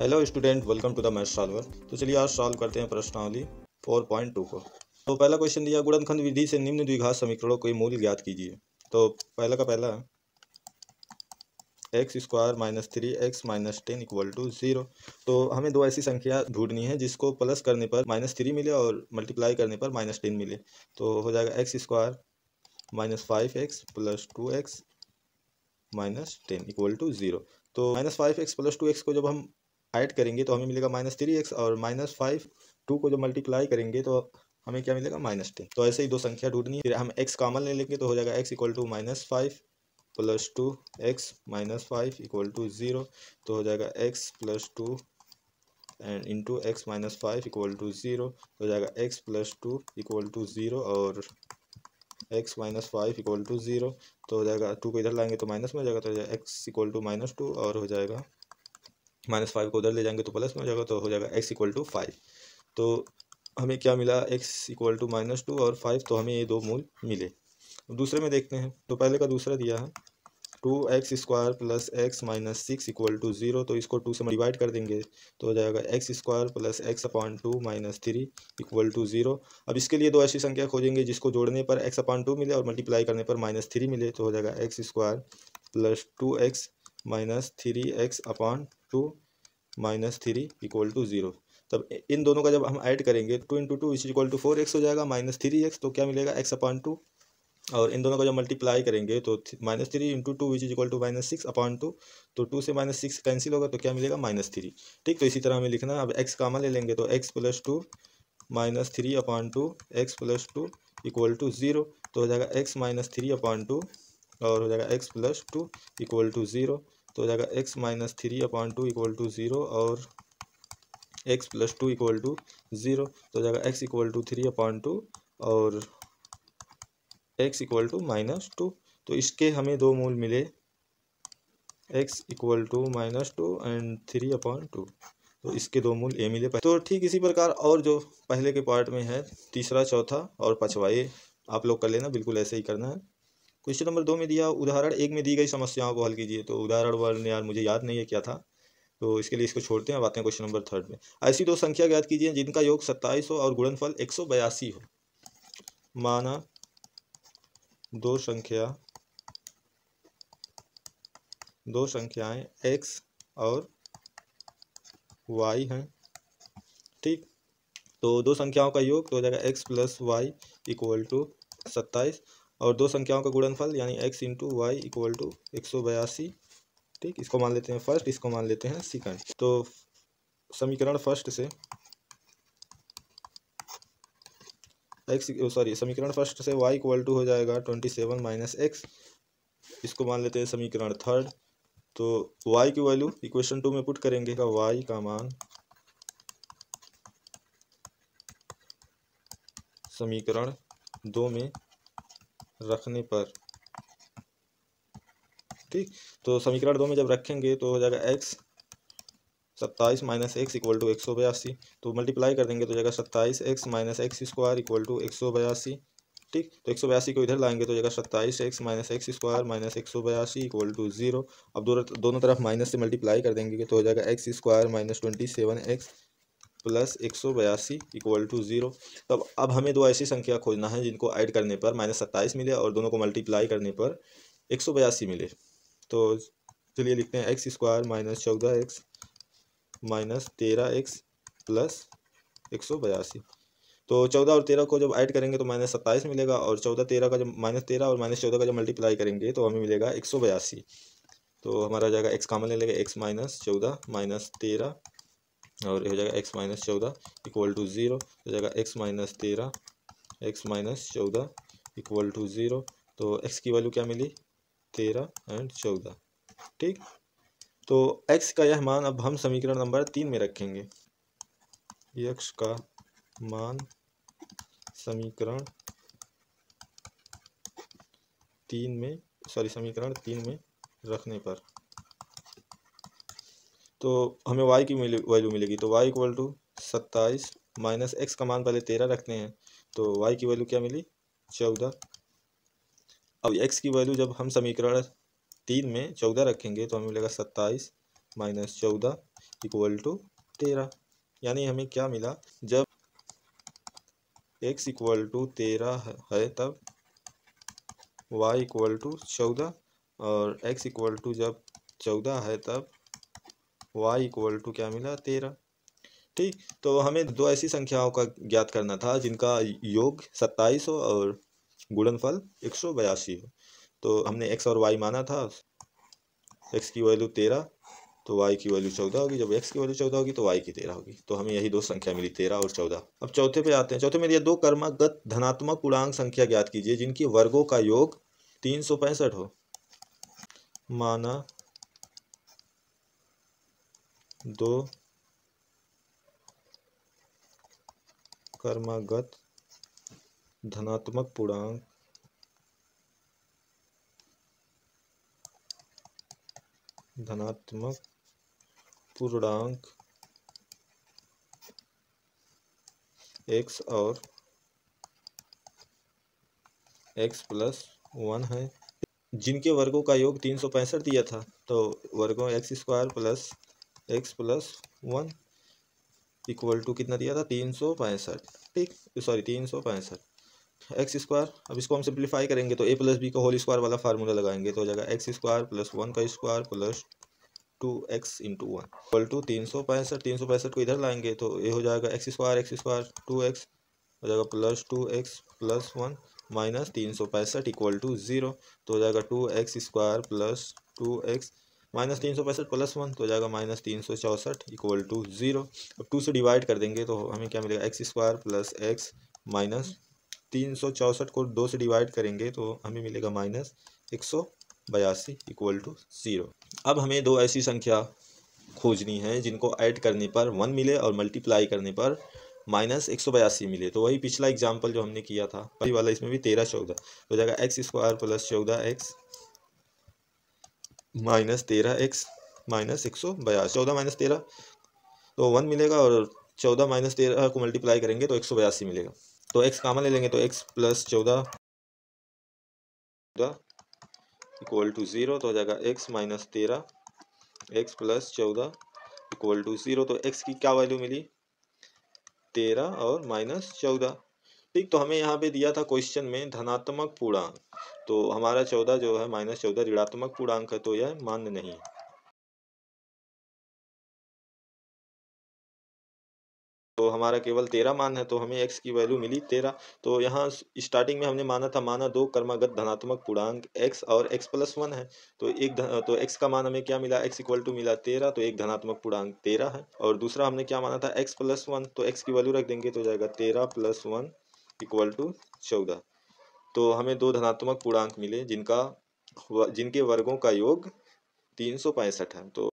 Hello student, welcome to the math solver. तो चलिए आज सॉल्व करते हैं प्रश्नावली 4.2 को। तो पहला क्वेश्चन दिया, गुणनखंड विधि से निम्न द्विघात समीकरणों के मूल ज्ञात कीजिए। तो पहला का पहला x square minus 3x-10 equal to 0। तो हमें दो ऐसी संख्या ढूंढनी है जिसको प्लस करने पर -3 मिले और मल्टीप्लाई करने पर -10 मिले। तो हो जाएगा x square -5x plus 2x -10 equal to 0। तो -5x प्लस 2x को जब हम ऐड करेंगे तो हमें मिलेगा -3x, और -5 2 को जब मल्टीप्लाई करेंगे तो हमें क्या मिलेगा -10। तो ऐसे ही दो संख्या ढूंढनी है। फिर हम x कॉमन ले लेंगे तो हो जाएगा x equal to -5 plus 2x -5 equal to 0। तो हो जाएगा x plus 2 and into x minus 5 equal to 0। हो जाएगा x प्लस 2 इक्वल टू 0 और x माइनस 5 इक्वल टू 0। तो हो जाएगा 2 को इधर लाएंगे तो माइनस में हो जाएगा, तो हो जाएगा x इक्वल टू -2 और हो जाएगा -5 को उधर ले जाएंगे तो प्लस में हो जाएगा, तो हो जाएगा x इक्वल टू 5। तो हमें क्या मिला, x इक्वल टू -2 और 5। तो हमें ये दो मूल मिले। दूसरे में देखते हैं। तो पहले का दूसरा दिया है 2x square plus x minus 6 equal to 0। तो इसको 2 से डिवाइड कर देंगे तो हो जाएगा x square plus x upon 2 minus 3 equal to 0। अब इसके लिए दो ऐसी संख्या खोजेंगे जिसको जोड़ने पर x अपॉन 2 मिले और मल्टीप्लाई करने पर -3 मिले। तो हो जाएगा x square plus 2x minus 3x upon 2 -3 equal to 0। तब इन दोनों का जब हम ऐड करेंगे 2 into 2 is equal to 4x हो जाएगा -3x। तो क्या मिलेगा x अपॉन 2, और इन दोनों का जब मल्टीप्लाई करेंगे तो -3 into 2 is equal to -6 upon 2। तो 2 से -6 कैंसिल होगा तो क्या मिलेगा -3। ठीक, तो इसी तरह हमें लिखना है। अब x कॉमन ले लेंगे तो x plus 2 -3 upon 2 x plus 2 equal to 0। तो हो जाएगा x -3 अपॉन 2 और हो जाएगा x प्लस 2 इक्वल टू 0। तो हो जाएगा x -3 अपॉन 2 इक्वल टू 0 और x प्लस 2 इक्वल टू 0। तो हो जाएगा x इक्वल टू 3 अपॉन 2 और x इक्वल टू -2। तो इसके हमें दो मूल मिले, x equal to -2 and 3 upon 2। तो इसके दो मूल ए मिले। तो ठीक इसी प्रकार और जो पहले के पार्ट में है, तीसरा, चौथा और पांचवा, ये आप लोग कर लेना, बिल्कुल ऐसे ही करना है। क्वेश्चन नंबर 2 में दिया, उदाहरण 1 में दी गई समस्याओं को हल कीजिए। तो उदाहरण 1 यार मुझे याद नहीं है क्या था, तो इसके लिए इसको छोड़ते हैं। अब आते हैं क्वेश्चन नंबर 3 में। ऐसी दो संख्या ज्ञात कीजिए जिनका योग 27 हो और गुणनफल 182 हो। माना दो संख्याएं x और y हैं। ठीक, तो दो संख्याओं का योग तो हो जाएगा x plus y equal to 27, और दो संख्याओं का गुणनफल यानी x into y equal to 182। ठीक, इसको मान लेते हैं फर्स्ट, इसको मान लेते हैं सेकंड। तो समीकरण फर्स्ट से समीकरण फर्स्ट से y इक्वल टू हो जाएगा 27 माइनस x। इसको मान लेते हैं समीकरण थर्ड। तो y की वैल्यू इक्वेशन 2 में पुट करेंगे, का y का मान समीकरण 2 में रखने पर, ठीक, तो समीकरण 2 में जब रखेंगे तो हो जाएगा x 27 minus x equal to 182। तो मल्टीप्लाई कर देंगे तो हो जाएगा 27x minus x square equal to 182। ठीक, तो 182 को इधर लाएंगे तो हो जाएगा 27x minus x square minus 182 equal to 0। अब दोनों तरफ माइनस से मल्टीप्लाई कर देंगे तो हो जाएगा x square minus 27x plus 182 equal to 0। तब अब हमें दो ऐसी संख्या खोजना है जिनको ऐड करने पर -27 मिले और दोनों को मल्टीप्लाई करने पर 182 मिले। तो चलिए लिखते हैं x square minus 14x minus 13x plus 182। तो 14 और 13 को जब ऐड करेंगे तो -27 मिलेगा, और 14 13 का जब -13 और -14 का जब मल्टीप्लाई करेंगे तो हमें मिलेगा 182। तो हमारा जाएगा x कॉमन ले लेंगे, x माइनस 14 माइनस 13 और हो जाएगा x माइनस 14 इक्वल टू 0। हो जाएगा x minus 13 x minus 14 equal to 0। तो x की वैल्यू क्या मिली, 13 एंड 14। ठीक, तो x का यह मान अब हम समीकरण नंबर 3 में रखेंगे। x का मान समीकरण 3 में रखने पर, तो हमें y की वैल्यू मिलेगी। तो y equal to 27 minus x का मान पहले 13 रखते हैं, तो y की वैल्यू क्या मिली, 14। अब x की वैल्यू जब हम समीकरण 3 में 14 रखेंगे तो हमें मिलेगा 27 माइनस 14 इक्वल टू 13। यानी हमें क्या मिला, जब x इक्वल टू 13 है तब y इक्वल टू 14, और x इक्वल टू जब 14 है तब y इक्वल टू क्या मिला, 13। ठीक, तो हमें दो ऐसी संख्याओं का ज्ञात करना था जिनका योग 27 हो और गुणनफल 182 हो। तो हमने x और y माना था, x की वैल्यू 13 तो y की वैल्यू 14 होगी, जब x की वैल्यू 14 होगी तो y की 13 होगी। तो हमें यही दो संख्या मिली, 13 और 14। अब चौथे पे आते हैं। चौथे में दिया दो क्रमागत धनात्मक पूर्णांक संख्या ज्ञात कीजिए जिनकी वर्गों का योग 365 हो। माना दो क्रमागत धनात्मक पूर्णांक x और x प्लस 1 है, जिनके वर्गों का योग 365 दिया था। तो वर्गों x square plus x plus 1 equal to कितना दिया था, 365। ठीक, सॉरी 365 एक्स स्क्वायर। अब इसको हम सिंप्लीफाई करेंगे तो a प्लस बी का होल स्क्वायर वाला फार्मूला लगाएंगे तो हो जाएगा एक्स स्क्वायर प्लस 1 का square plus 2x into 1 equal to 365। 365 को इधर लाएंगे तो ये हो जाएगा एक्स स्क्वायर 2x हो जाएगा plus 2x plus 1 minus 365 equal to 0। तो हो जाएगा 2x square plus 2x minus 365 plus 1 तो हो जाएगा माइनस 364 इक्वल टू 0। अब 2 से डिवाइड कर देंगे तो हमें क्या मिलेगा, x square plus x minus 364 को 2 से डिवाइड करेंगे तो हमें मिलेगा माइनस 182 इक्वल टू 0। अब हमें दो ऐसी संख्या खोजनी है जिनको ऐड करने पर 1 मिले और मल्टीप्लाई करने पर माइनस 182 मिले। तो वही पिछला एग्जाम्पल जो हमने किया था वही वाला, इसमें भी 13 14 तो हो जाएगा x square plus 14x minus 13x minus 182। 14 minus 13 तो 1 मिलेगा और 14 माइनस 13 को मल्टीप्लाई करेंगे तो 182 मिलेगा। तो x कॉमन ले लेंगे तो x प्लस 14 इक्वल टू 0 तो हो जाएगा x minus 13 x plus 14 equal to 0। तो x की क्या वैल्यू मिली, 13 और माइनस 14। ठीक, तो हमें यहाँ पे दिया था क्वेश्चन में धनात्मक पूर्णांक, तो हमारा 14 जो है माइनस 14 ऋणात्मक पूर्णांक है तो यह मान्य नहीं है। तो हमारा केवल 13 मान है तो हमें x की वैल्यू मिली 13। तो यहाँ स्टार्टिंग में हमने माना दो क्रमागत धनात्मक पूर्णांक x और x प्लस 1 है। तो तो x का मान हमें क्या मिला, x इक्वल टू मिला 13 तो एक धनात्मक पूर्णांक 13 है। और दूसरा हमने क्या माना था, x प्लस 1 तो x की वैल्यू रख देंगे तो हो जाएगा 13 प्लस 1 इक्वल टू 14। तो हमें दो धनात्मक पूर्णांक मिले जिनके वर्गों का योग 365 है। तो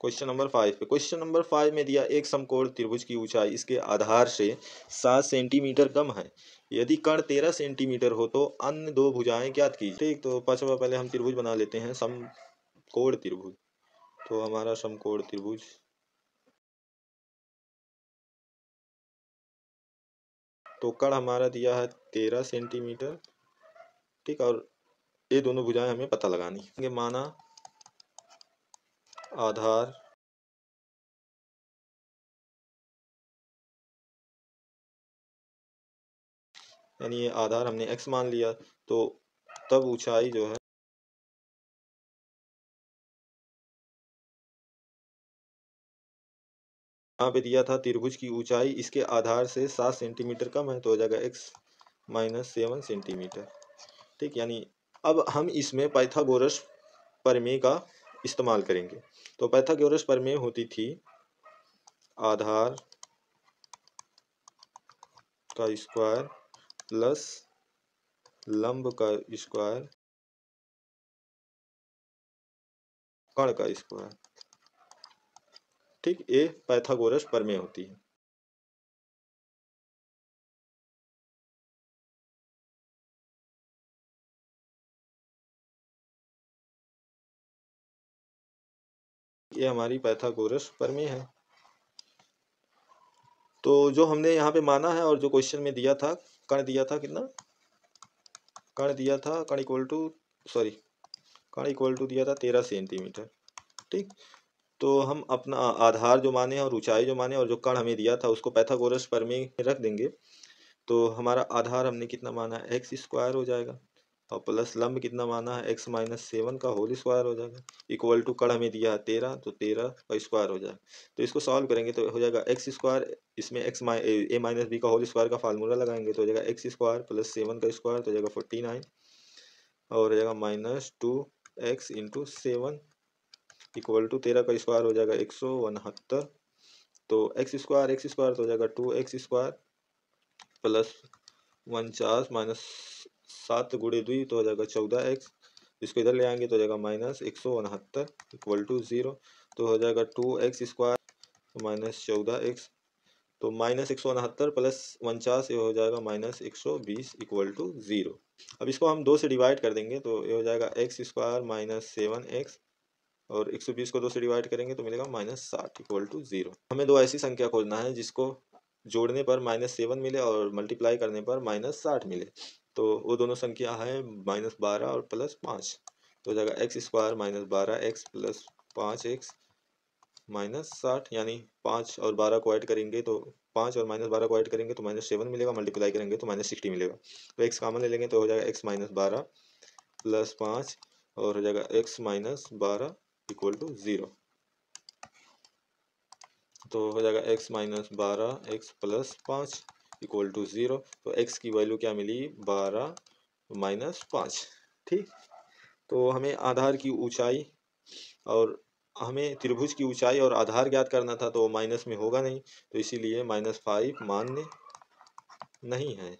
क्वेश्चन नंबर 5 पे, क्वेश्चन नंबर 5 में दिया एक समकोण त्रिभुज की ऊंचाई इसके आधार से 7 सेंटीमीटर कम है। यदि कर्ण 13 सेंटीमीटर हो तो अन्य दो भुजाएं ज्ञात कीजिए। ठीक, तो पांचवा पहले हम त्रिभुज बना लेते हैं, समकोण त्रिभुज। तो हमारा समकोण त्रिभुज तो कर्ण हमारा दिया है 13 सेंटीमीटर। ठीक, और ये दोनों भुजाएं हमें पता लगानी है। माना आधार यानी ये आधार हमने x मान लिया, तो तब ऊंचाई जो है यहाँ पे दिया था त्रिभुज की ऊंचाई इसके आधार से 7 सेंटीमीटर कम है तो हो जाएगा x माइनस 7 सेंटीमीटर। ठीक, यानी अब हम इसमें पाइथागोरस प्रमेय का इस्तेमाल करेंगे। तो पाइथागोरस प्रमेय होती थी आधार का स्क्वायर प्लस लंब का स्क्वायर कण का स्क्वायर। ठीक, ये पाइथागोरस प्रमेय होती है। ये हमारी पाइथागोरस प्रमेय है। तो जो हमने यहाँ पे माना है और जो क्वेश्चन में दिया था, कण दिया था कितना, कण दिया था, कण इक्वल टू सॉरी कण इक्वल टू दिया था 13 सेंटीमीटर। ठीक, तो हम अपना आधार जो माने और ऊंचाई जो माने और जो कण हमें दिया था उसको पाइथागोरस प्रमेय में रख देंगे। तो हमारा आधार हमने कितना माना है, एक्स स्क्वायर हो जाएगा, और प्लस लंब कितना माना है, एक्स माइनस 7 का होल स्क्वायर हो जाएगा, इक्वल टू कण हमें दिया है 13, तो 13 का स्क्वायर हो जाएगा। तो इसको सॉल्व करेंगे तो हो जाएगा एक्स स्क्वायर, इसमें ए माइनस बी का होल स्क्वायर का फार्मूला लगाएंगे तो हो जाएगा एक्स स्क्वायर प्लस 7 का स्क्वायर तो हो जाएगा 49, और हो जाएगा minus 2x into 7 equal to 13 का स्क्वायर हो जाएगा 169। तो एक्स स्क्वायर तो हो जाएगा 2x स्क्वायर प्लस 49 माइनस 7 गुणे 2 तो हो जाएगा 14x। इसको इधर ले आएंगे तो हो जाएगा माइनस 169 इक्वल टू 0। तो हो जाएगा 2x स्क्वायर माइनस 14x, तो माइनस 169 प्लस 49 ये हो जाएगा माइनस 120 इक्वल टू 0। अब इसको हम 2 से डिवाइड कर देंगे तो ये हो जाएगा एक्स स्क्वायर माइनस 7x, और 120 को 2 से डिवाइड करेंगे तो मिलेगा माइनस 60 इक्वल टू 0। हमें दो ऐसी संख्या खोजना है जिसको जोड़ने पर -7 मिले और मल्टीप्लाई करने पर -60 मिले। तो वो दोनों संख्या है -12 और +5। तो हो जाएगा x square -12x plus 5x -60, यानी 5 और 12 को ऐड करेंगे तो 5 और -12 को ऐड करेंगे तो -7 मिलेगा, मल्टीप्लाई करेंगे तो -60 मिलेगा। तो एक्स कॉमन ले लेंगे तो हो जाएगा x -12 प्लस 5 और हो जाएगा x -12 इक्वल टू 0। तो हो जाएगा x -12 x plus 5 equal to 0। तो x की वैल्यू क्या मिली, 12 -5। ठीक, तो हमें आधार की ऊंचाई और हमें त्रिभुज की ऊंचाई और आधार ज्ञात करना था, तो माइनस में होगा नहीं, तो इसीलिए -5 मान्य नहीं है।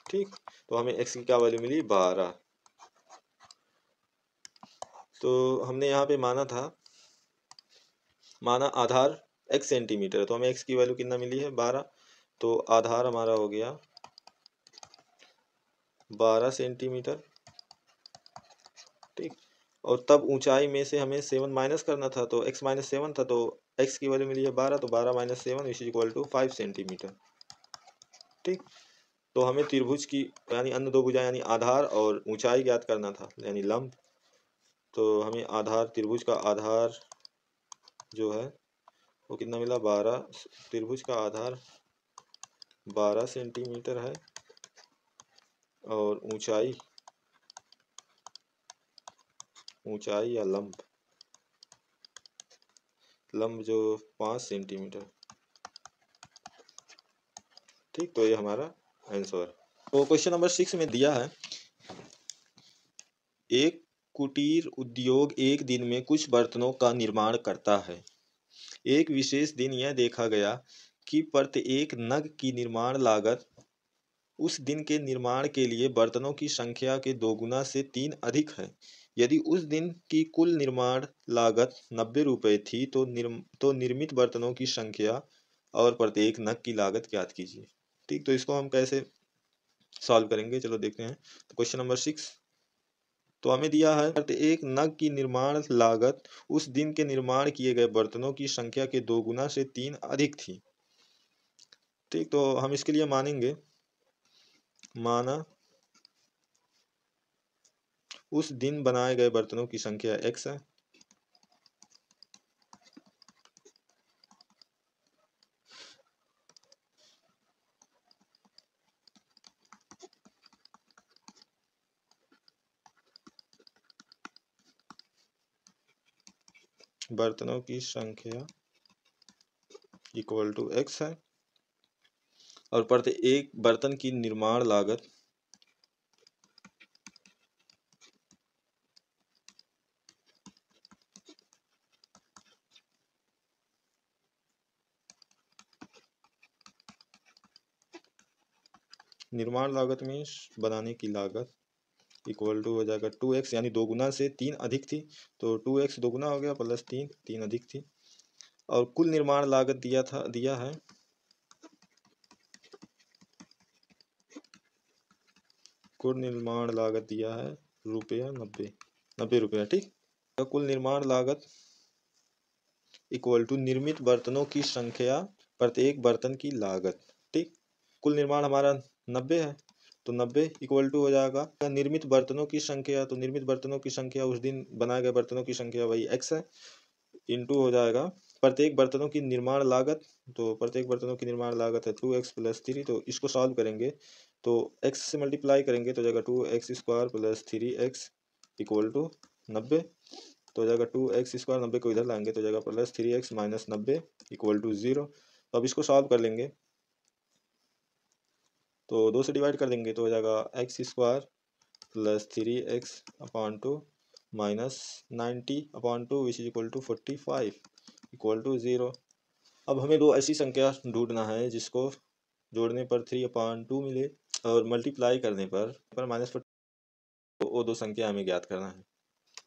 ठीक, तो हमें x की क्या वैल्यू मिली, 12। तो हमने यहाँ पे माना आधार x सेंटीमीटर, तो हमें x की वैल्यू कितना मिली है, 12। तो आधार हमारा हो गया 12 सेंटीमीटर। ठीक, और तब ऊंचाई में से हमें 7 माइनस करना था, तो x -7 था, तो x की वैल्यू मिली है 12, तो 12 - 7 इज इक्वल टू 5 सेंटीमीटर। ठीक, तो हमें त्रिभुज की यानी अन्य दो भुजाएं यानी आधार और ऊंचाई ज्ञात करना था यानी लंब। तो हमें आधार त्रिभुज का आधार जो है वो कितना मिला, 12। त्रिभुज का आधार 12 सेंटीमीटर है, और ऊंचाई या लंब जो 5 सेंटीमीटर। ठीक, तो ये हमारा आंसर। तो क्वेश्चन नंबर 6 में दिया है, एक कुटीर उद्योग एक दिन में कुछ बर्तनों का निर्माण करता है। एक विशेष दिन यह देखा गया कि प्रत्येक नग की निर्माण लागत उस दिन के निर्माण के लिए बर्तनों की संख्या के 2 गुना से 3 अधिक है। यदि उस दिन की कुल निर्माण लागत 90 रुपये थी तो निर्मित बर्तनों की संख्या और प्रत्येक नग की लागत ज्ञात कीजिए। ठीक, तो इसको हम कैसे सॉल्व करेंगे, चलो देखते हैं। तो क्वेश्चन नंबर 6, तो हमें दिया है प्रत्येक नग की निर्माण लागत उस दिन के निर्माण किए गए बर्तनों की संख्या के 2 गुना से 3 अधिक थी। ठीक, तो हम इसके लिए माना उस दिन बनाए गए बर्तनों की संख्या x है, बर्तनों की संख्या इक्वल टू x है, और प्रत्येक बर्तन की निर्माण लागत निर्माण लागत में बनाने की लागत इक्वल टू हो जाएगा 2x, यानी 2 गुना से 3 अधिक थी, तो 2x 2 गुना हो गया प्लस 3 अधिक थी। और कुल निर्माण लागत दिया है कुल निर्माण लागत दिया है रुपया 90 रुपया। ठीक, तो कुल निर्माण लागत इक्वल टू निर्मित बर्तनों की संख्या प्रत्येक बर्तन की लागत। ठीक, कुल निर्माण हमारा 90 है, तो 90 इक्वल टू हो जाएगा निर्मित बर्तनों की संख्या, तो निर्मित बर्तनों की संख्या उस दिन बनाए गए बर्तनों की संख्या वही x है, इंटू हो जाएगा प्रत्येक बर्तनों की निर्माण लागत, तो प्रत्येक बर्तनों की निर्माण लागत है 2x प्लस 3। तो इसको सॉल्व करेंगे तो x से मल्टीप्लाई करेंगे तो हो जाएगा 2x square plus 3x equal to 90। तो हो जाएगा 2x स्क्वायर, 90 को इधर लाएंगे तो हो जाएगा plus 3x minus 90 equal to 0। तो अब इसको सॉल्व कर लेंगे तो 2 से डिवाइड कर देंगे तो हो जाएगा x square plus 3x upon 2 minus 90 upon 2 which is equal to 45 equal to 0। अब हमें दो ऐसी संख्या ढूंढना है जिसको जोड़ने पर 3/2 मिले और मल्टीप्लाई करने पर माइनस 40, तो वो दो संख्या हमें ज्ञात करना है।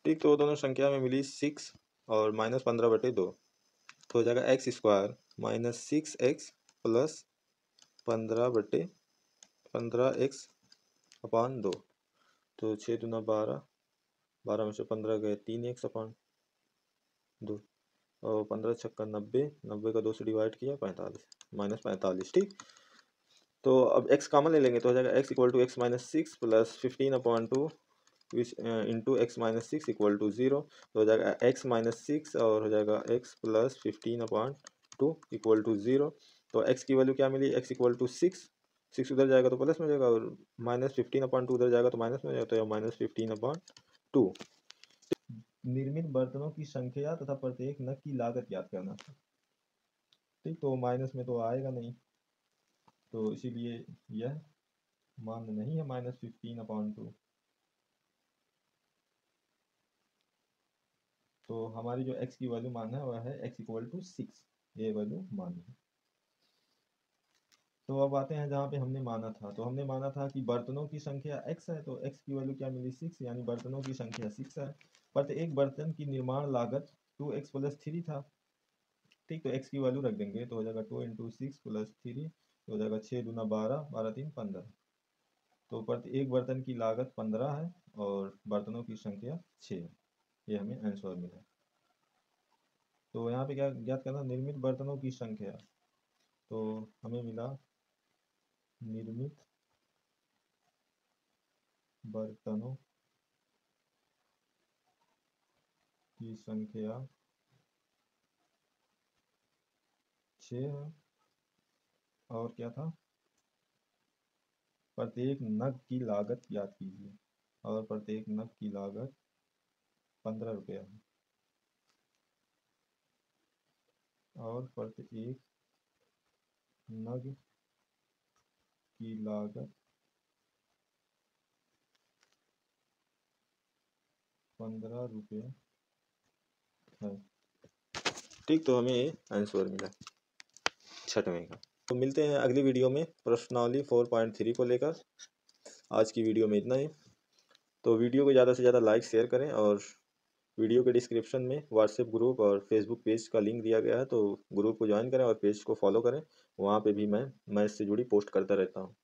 ठीक, तो वो दोनों संख्या में मिली 6 और माइनस 15/2, तो हो जाएगा x square minus 6x plus 15x upon 2। तो 6 दूना 12, 12 में से 15 गए 3x अपॉन 2, और 15 छक्का 90, 90 का 2 से डिवाइड किया 45 माइनस 45। ठीक, तो अब x कॉमन ले लेंगे तो हो जाएगा x equal to x minus 6 plus 15/2 which into x minus 6 equal to 0। तो हो जाएगा x माइनस 6 और हो जाएगा x प्लस 15/2 इक्वल टू 0। तो x की वैल्यू क्या मिली, x इक्वल टू 6 उधर जाएगा तो प्लस में हो जाएगा और माइनस 15/2 उधर जाएगा तो माइनस में हो जाएगा, तो माइनस 15/2। निर्मित बर्तनों की संख्या तथा प्रत्येक नग की लागत ज्ञात करना। ठीक, तो माइनस में तो आएगा नहीं, तो इसीलिए यह मान नहीं है माइनस 15/2। तो हमारी जो x की वैल्यू मान है वह है x इक्वल टू 6, ये वैल्यू मान है। तो अब आते हैं जहाँ पे हमने माना था, तो हमने माना था कि बर्तनों की संख्या x है, तो x की वैल्यू क्या मिली 6, यानी बर्तनों की संख्या 6 है। प्रत्येक बर्तन की निर्माण लागत 2x प्लस 3 था। ठीक, तो x की वैल्यू रख देंगे तो हो जाएगा 2 इंटू 6 प्लस 3, तो हो जाएगा 6 दूना 12, 12 3 15। तो प्रत्येक बर्तन की लागत 15 है और बर्तनों की संख्या 6 है। ये हमें आंसर मिला। तो यहाँ पे क्या ज्ञात करना, निर्मित बर्तनों की संख्या, तो हमें मिला निर्मित बर्तनों की संख्या 6 है, और क्या था, प्रत्येक नग की लागत ज्ञात कीजिए, और प्रत्येक नग की लागत 15 रुपया है, और प्रत्येक नग की लागत 15 रुपये है। ठीक, तो हमें आंसर मिला 6वें का। तो मिलते हैं अगली वीडियो में प्रश्नावली 4.3 को लेकर। आज की वीडियो में इतना ही। तो वीडियो को ज़्यादा से ज़्यादा लाइक शेयर करें, और वीडियो के डिस्क्रिप्शन में व्हाट्सएप ग्रुप और फेसबुक पेज का लिंक दिया गया है, तो ग्रुप को ज्वाइन करें और पेज को फॉलो करें। वहाँ पे भी मैं मैथ्स से जुड़ी पोस्ट करता रहता हूँ।